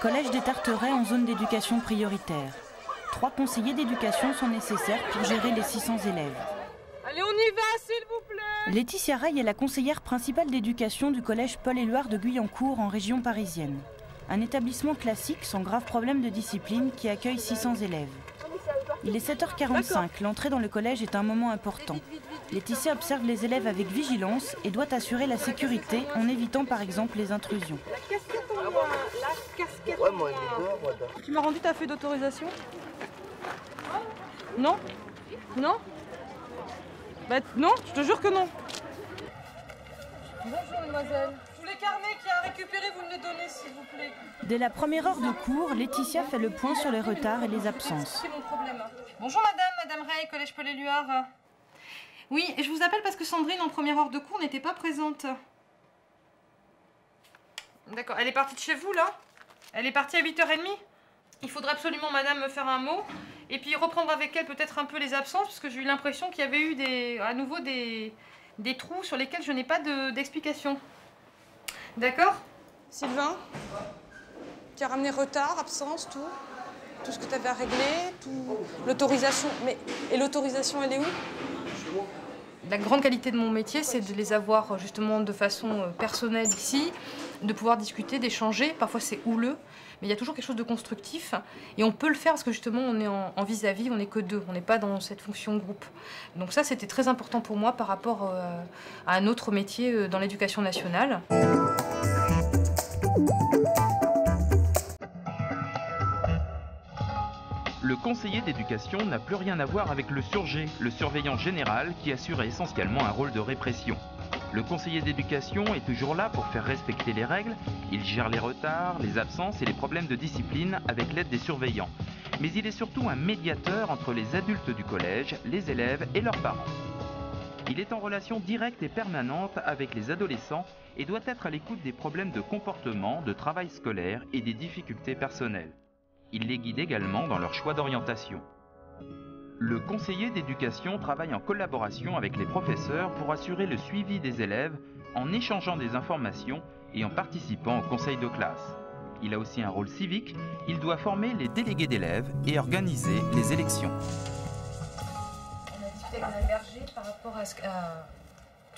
collège des Tarterets en zone d'éducation prioritaire. 3 conseillers d'éducation sont nécessaires pour gérer les 600 élèves. Allez, on y va, s'il vous plaît. Laetitia Rail est la conseillère principale d'éducation du collège Paul-Éluard de Guyancourt en région parisienne. Un établissement classique sans grave problème de discipline qui accueille 600 élèves. Il est 7h45, l'entrée dans le collège est un moment important. Laetitia observe les élèves avec vigilance et doit assurer la sécurité en évitant par exemple les intrusions. Tu m'as rendu ta feuille d'autorisation? Non? Non? Bah non, je te jure que non. Bonjour mademoiselle. Tous les carnets qu'il y a à récupérer, vous me les donnez s'il vous plaît. Dès la première heure de cours, Laetitia fait le point sur les retards et les absences. Mon problème. Bonjour madame Ray, collège Paul-Éluard. Oui, je vous appelle parce que Sandrine en première heure de cours n'était pas présente. D'accord, elle est partie de chez vous là? Elle est partie à 8h30? Il faudrait absolument madame me faire un mot et puis reprendre avec elle peut-être un peu les absences parce que j'ai eu l'impression qu'il y avait eu à nouveau des trous sur lesquels je n'ai pas d'explication. D'accord? Sylvain, tu as ramené retard, absence, tout ce que tu avais à régler, l'autorisation. Et l'autorisation, elle est où? La grande qualité de mon métier, c'est de les avoir justement de façon personnelle ici, de pouvoir discuter, d'échanger. Parfois c'est houleux, mais il y a toujours quelque chose de constructif. Et on peut le faire parce que justement on est en vis-à-vis, on n'est que deux, on n'est pas dans cette fonction groupe. Donc ça c'était très important pour moi par rapport à un autre métier dans l'éducation nationale. Le conseiller d'éducation n'a plus rien à voir avec le surgé, le surveillant général qui assurait essentiellement un rôle de répression. Le conseiller d'éducation est toujours là pour faire respecter les règles, il gère les retards, les absences et les problèmes de discipline avec l'aide des surveillants. Mais il est surtout un médiateur entre les adultes du collège, les élèves et leurs parents. Il est en relation directe et permanente avec les adolescents et doit être à l'écoute des problèmes de comportement, de travail scolaire et des difficultés personnelles. Il les guide également dans leur choix d'orientation. Le conseiller d'éducation travaille en collaboration avec les professeurs pour assurer le suivi des élèves en échangeant des informations et en participant au conseil de classe. Il a aussi un rôle civique, il doit former les délégués d'élèves et organiser les élections. On a discuté avec Madame Berger par rapport à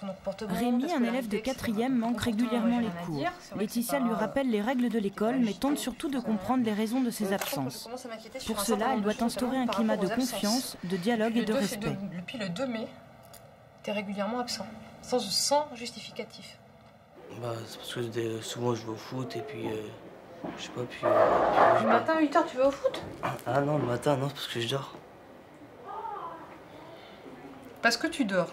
ton comportement. Rémi, un élève de 4e, manque régulièrement les cours. Laetitia lui rappelle les règles de l'école, mais tente surtout de comprendre les raisons de ses absences. Pour cela, elle doit instaurer un climat de confiance, de dialogue et de respect. Depuis le 2 mai, tu es régulièrement absent, sans justificatif. Bah, c'est parce que souvent je vais au foot et puis, je sais pas, puis... Le matin à 8h, tu vas au foot? Ah non, le matin, non, c'est parce que je dors. Parce que tu dors.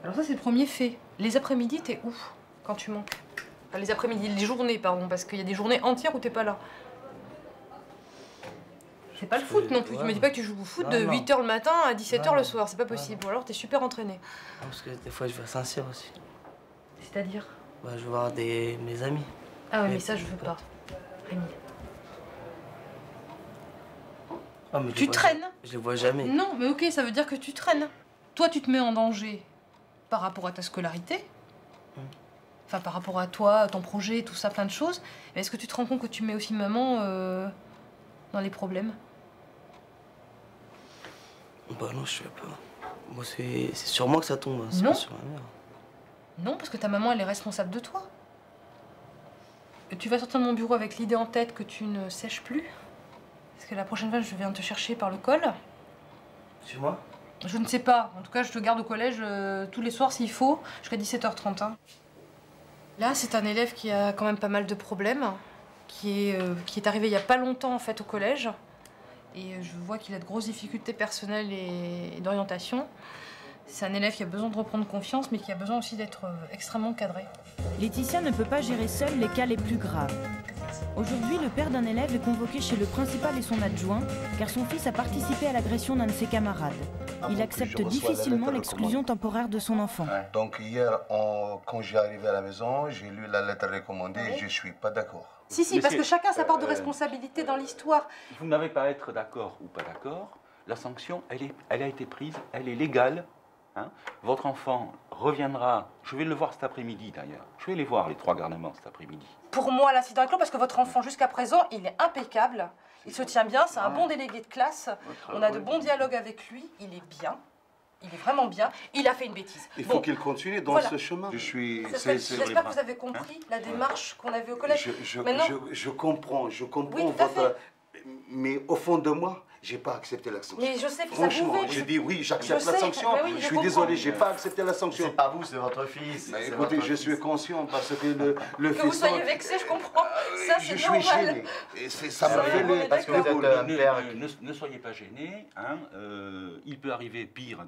Alors ça, c'est le premier fait. Les après-midi, t'es où quand tu manques? Enfin, les après-midi, les journées, pardon, parce qu'il y a des journées entières où t'es pas là. C'est pas le foot non plus. Ouais. Tu me dis pas que tu joues au foot de 8h le matin à 17h le soir, c'est pas possible. Ou alors t'es super entraîné. Non, parce que des fois, je vais à Saint-Cyr aussi. C'est-à-dire? Bah, je vais voir mes amis. Ah ouais, mais ça, je veux pas. Rémi. Ah, mais tu traînes? Je les vois jamais. Non, mais ok, ça veut dire que tu traînes. Toi, tu te mets en danger par rapport à ta scolarité, enfin par rapport à toi, ton projet, tout ça, plein de choses. Mais est-ce que tu te rends compte que tu mets aussi maman dans les problèmes? Bah non, je sais pas. Moi, c'est sur moi que ça tombe, c'est pas sur ma mère. Non, parce que ta maman, elle est responsable de toi. Tu vas sortir de mon bureau avec l'idée en tête que tu ne sèches plus. Parce que la prochaine fois, je viens te chercher par le col. Chez moi? Je ne sais pas. En tout cas, je te garde au collège tous les soirs s'il faut, jusqu'à 17h30. Hein. Là, c'est un élève qui a quand même pas mal de problèmes, qui est arrivé il y a pas longtemps en fait au collège. Et je vois qu'il a de grosses difficultés personnelles et d'orientation. C'est un élève qui a besoin de reprendre confiance, mais qui a besoin aussi d'être extrêmement cadré. Laetitia ne peut pas gérer seule les cas les plus graves. Aujourd'hui, le père d'un élève est convoqué chez le principal et son adjoint, car son fils a participé à l'agression d'un de ses camarades. Il accepte difficilement l'exclusion temporaire de son enfant. Donc hier, quand j'ai arrivé à la maison, j'ai lu la lettre recommandée et je ne suis pas d'accord. Si, si, parce que chacun a sa part de responsabilité dans l'histoire. Vous n'avez pas à être d'accord ou pas d'accord. La sanction, elle a été prise, elle est légale. hein. Votre enfant reviendra, je vais le voir cet après-midi d'ailleurs. Je vais les voir, les 3 garnements, cet après-midi. Pour moi, l'incident est clos parce que votre enfant, jusqu'à présent, il est impeccable. Il se tient bien, c'est un bon délégué de classe. On a de bons dialogues avec lui, il est bien. Il est vraiment bien. Il a fait une bêtise. Il faut qu'il continue dans ce chemin. J'espère que vous avez compris la démarche qu'on avait au collège. Je comprends oui, votre... Mais au fond de moi, j'ai pas accepté la sanction. Mais je sais que franchement, ça vous fait. je dis oui, j'accepte la sanction. Oui, je suis désolé, j'ai pas accepté la sanction. C'est pas vous, c'est votre fils. Écoutez, je suis conscient parce que le que vous soyez vexé, je comprends. Ça, c'est normal. Je suis gêné. Et ça me fait le... Parce que vous êtes un père... Ne soyez pas gêné. Hein, il peut arriver pire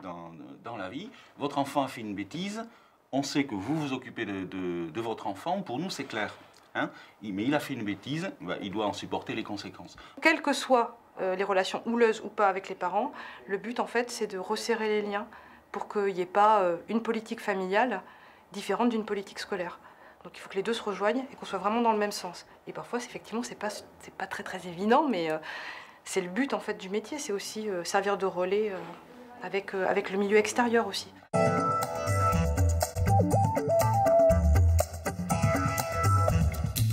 dans la vie. Votre enfant a fait une bêtise. On sait que vous vous occupez de votre enfant. Pour nous, c'est clair. Hein, mais il a fait une bêtise. Il doit en supporter les conséquences. Quelles que soient les relations houleuses ou pas avec les parents, le but, en fait, c'est de resserrer les liens pour qu'il n'y ait pas une politique familiale différente d'une politique scolaire. Donc il faut que les deux se rejoignent et qu'on soit vraiment dans le même sens. Et parfois, effectivement, c'est pas très évident, mais c'est le but, en fait, du métier. C'est aussi servir de relais avec le milieu extérieur aussi.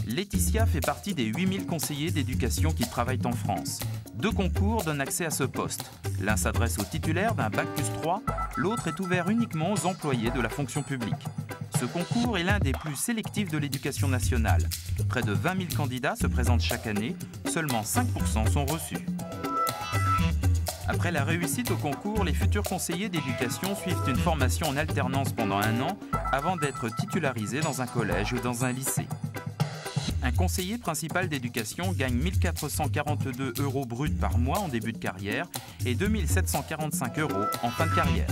Laetitia fait partie des 8000 conseillers d'éducation qui travaillent en France. 2 concours donnent accès à ce poste. L'un s'adresse aux titulaires d'un Bac+3, l'autre est ouvert uniquement aux employés de la fonction publique. Ce concours est l'un des plus sélectifs de l'éducation nationale. Près de 20 000 candidats se présentent chaque année, seulement 5% sont reçus. Après la réussite au concours, les futurs conseillers d'éducation suivent une formation en alternance pendant 1 an avant d'être titularisés dans un collège ou dans un lycée. Un conseiller principal d'éducation gagne 1 442 € bruts par mois en début de carrière et 2 745 € en fin de carrière.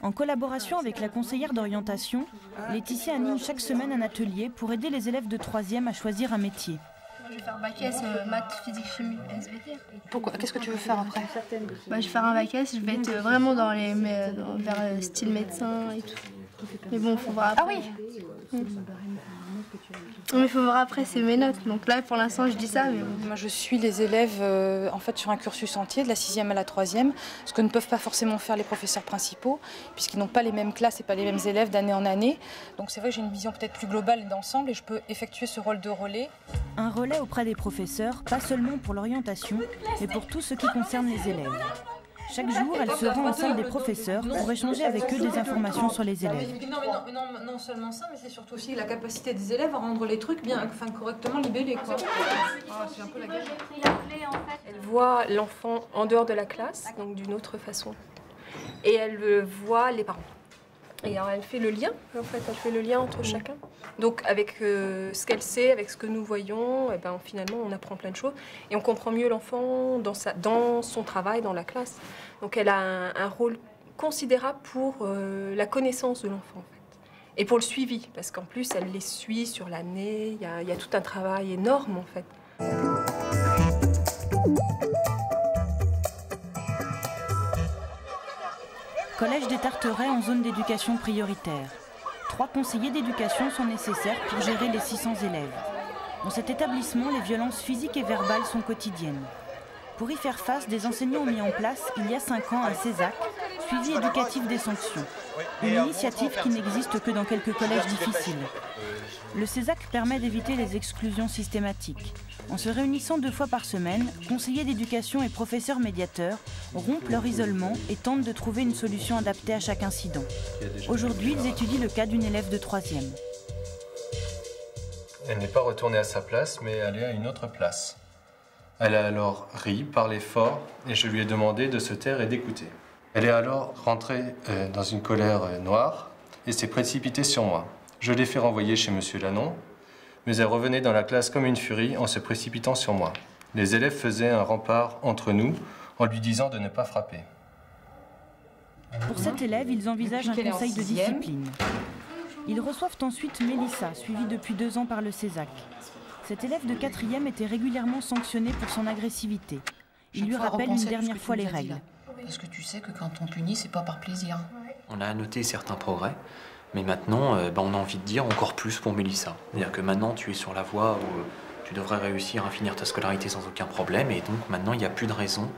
En collaboration avec la conseillère d'orientation, Laetitia anime chaque semaine un atelier pour aider les élèves de 3e à choisir un métier. Je vais faire bac S, maths, physique, chimie, SVT. Pourquoi? Qu'est-ce que tu veux faire après? Je vais faire un bac S, je vais être vraiment vers style médecin et tout. Mais bon, il faut voir après. Ah oui. Mais il faut voir après, c'est mes notes. Donc là, pour l'instant, je dis ça. Mais bon. Moi, je suis les élèves en fait, sur un cursus entier, de la 6e à la 3e, ce que ne peuvent pas forcément faire les professeurs principaux, puisqu'ils n'ont pas les mêmes classes et pas les mêmes élèves d'année en année. Donc c'est vrai que j'ai une vision peut-être plus globale d'ensemble et je peux effectuer ce rôle de relais. Un relais auprès des professeurs, pas seulement pour l'orientation, mais pour tout ce qui concerne les élèves. Chaque jour, elle se rend en salle des professeurs pour échanger avec eux des informations sur les élèves. Non seulement ça, mais c'est surtout aussi la capacité des élèves à rendre les trucs correctement libellés. C'est un peu la galère. Elle voit l'enfant en dehors de la classe, donc d'une autre façon. Et elle voit les parents. Et alors elle fait le lien, en fait, elle fait le lien entre chacun. Donc avec ce qu'elle sait, avec ce que nous voyons, et ben, finalement on apprend plein de choses. Et on comprend mieux l'enfant dans son travail, dans la classe. Donc elle a un rôle considérable pour la connaissance de l'enfant, en fait. Et pour le suivi, parce qu'en plus elle les suit sur l'année, il y a tout un travail énorme en fait. Collège des Tarterets en zone d'éducation prioritaire. 3 conseillers d'éducation sont nécessaires pour gérer les 600 élèves. Dans cet établissement, les violences physiques et verbales sont quotidiennes. Pour y faire face, des enseignants ont mis en place, il y a 5 ans, un CESAC, suivi éducatif des sanctions. Une initiative qui n'existe que dans quelques collèges difficiles. Le CESAC permet d'éviter les exclusions systématiques. En se réunissant 2 fois par semaine, conseillers d'éducation et professeurs médiateurs rompent leur isolement et tentent de trouver une solution adaptée à chaque incident. Aujourd'hui, ils étudient le cas d'une élève de 3e. Elle n'est pas retournée à sa place, mais allée à une autre place. Elle a alors ri, parlé fort, et je lui ai demandé de se taire et d'écouter. Elle est alors rentrée dans une colère noire et s'est précipitée sur moi. Je l'ai fait renvoyer chez Monsieur Lannon, mais elle revenait dans la classe comme une furie en se précipitant sur moi. Les élèves faisaient un rempart entre nous en lui disant de ne pas frapper. Pour cet élève, ils envisagent un conseil de discipline. Ils reçoivent ensuite Mélissa, suivie depuis 2 ans par le CESAC. Cet élève de 4e était régulièrement sanctionné pour son agressivité. Il lui rappelle une dernière fois les règles. Parce que tu sais que quand on punit, c'est pas par plaisir. On a noté certains progrès, mais maintenant, on a envie de dire encore plus pour Mélissa. C'est-à-dire que maintenant, tu es sur la voie où tu devrais réussir à finir ta scolarité sans aucun problème, et donc maintenant, il n'y a plus de raison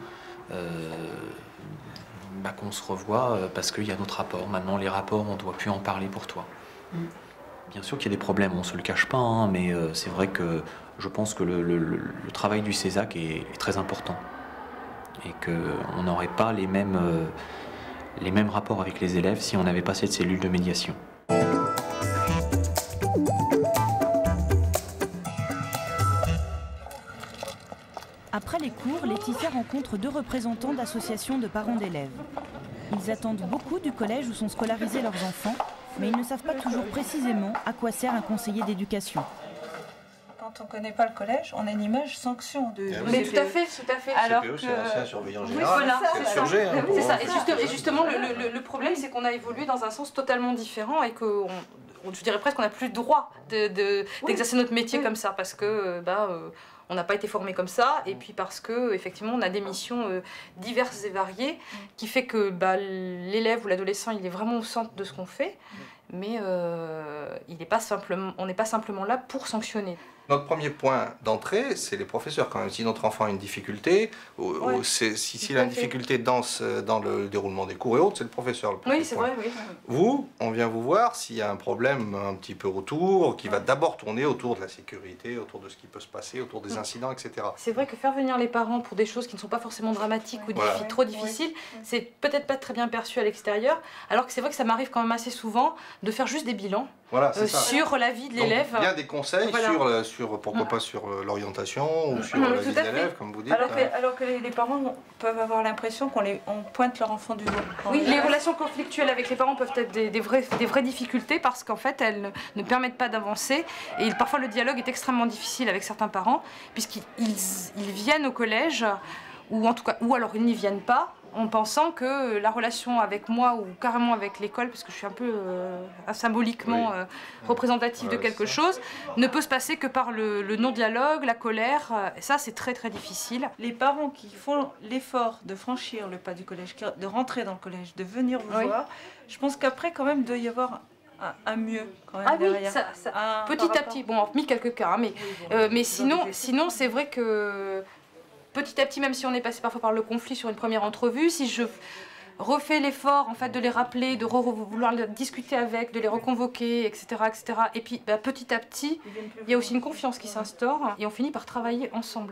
qu'on se revoie parce qu'il y a notre rapport. Maintenant, les rapports, on ne doit plus en parler pour toi. Bien sûr qu'il y a des problèmes, on ne se le cache pas, hein, mais c'est vrai que je pense que le travail du CESAC est très important et qu'on n'aurait pas les mêmes rapports avec les élèves si on n'avait pas cette cellule de médiation. Après les cours, Laetitia rencontre 2 représentants d'associations de parents d'élèves. Ils attendent beaucoup du collège où sont scolarisés leurs enfants, mais ils ne savent pas toujours précisément à quoi sert un conseiller d'éducation. Quand on ne connaît pas le collège, on a une image sanction de... Mais tout à fait, tout à fait. Alors CPE, c'est l'ancien surveillant Oui, général, voilà, c'est le surgé. Hein, c'est ça. Et justement, le problème, c'est qu'on a évolué dans un sens totalement différent et que, je dirais presque qu'on n'a plus le droit d'exercer notre métier comme ça, parce que on n'a pas été formé comme ça, et puis parce que effectivement, on a des missions diverses et variées, qui fait que l'élève ou l'adolescent, il est vraiment au centre de ce qu'on fait, mais on n'est pas simplement là pour sanctionner. Notre premier point d'entrée, c'est les professeurs quand même. Si notre enfant a une difficulté, s'il a une difficulté dans le déroulement des cours et autres, c'est le professeur le premier point. Oui, c'est vrai, oui. Vous, on vient vous voir s'il y a un problème un petit peu autour, qui va d'abord tourner autour de la sécurité, autour de ce qui peut se passer, autour des incidents, etc. C'est vrai que faire venir les parents pour des choses qui ne sont pas forcément dramatiques ou trop difficiles, c'est peut-être pas très bien perçu à l'extérieur, alors que c'est vrai que ça m'arrive quand même assez souvent de faire juste des bilans sur la vie de l'élève. Il y a des conseils pourquoi pas sur l'orientation ou sur la vie de l'élève, comme vous dites. Alors que les parents peuvent avoir l'impression qu'on pointe leur enfant du doigt. Oui, les relations conflictuelles avec les parents peuvent être des vraies difficultés parce qu'en fait, elles ne permettent pas d'avancer. Et parfois, le dialogue est extrêmement difficile avec certains parents, puisqu'ils viennent au collège, ou alors ils n'y viennent pas, en pensant que la relation avec moi ou carrément avec l'école, parce que je suis un peu symboliquement représentative de quelque chose, ne peut se passer que par le non-dialogue, la colère. Et ça, c'est très très difficile. Les parents qui font l'effort de franchir le pas du collège, de rentrer dans le collège, de venir vous voir, je pense qu'après, quand même, il doit y avoir un mieux quand même derrière. Petit à petit, bon, hormis quelques cas, hein, mais sinon c'est vrai que petit à petit, même si on est passé parfois par le conflit sur une première entrevue, si je refais l'effort en fait de les rappeler, de vouloir discuter avec, de les reconvoquer, etc., etc. Et puis petit à petit, il y a aussi une confiance qui s'instaure et on finit par travailler ensemble.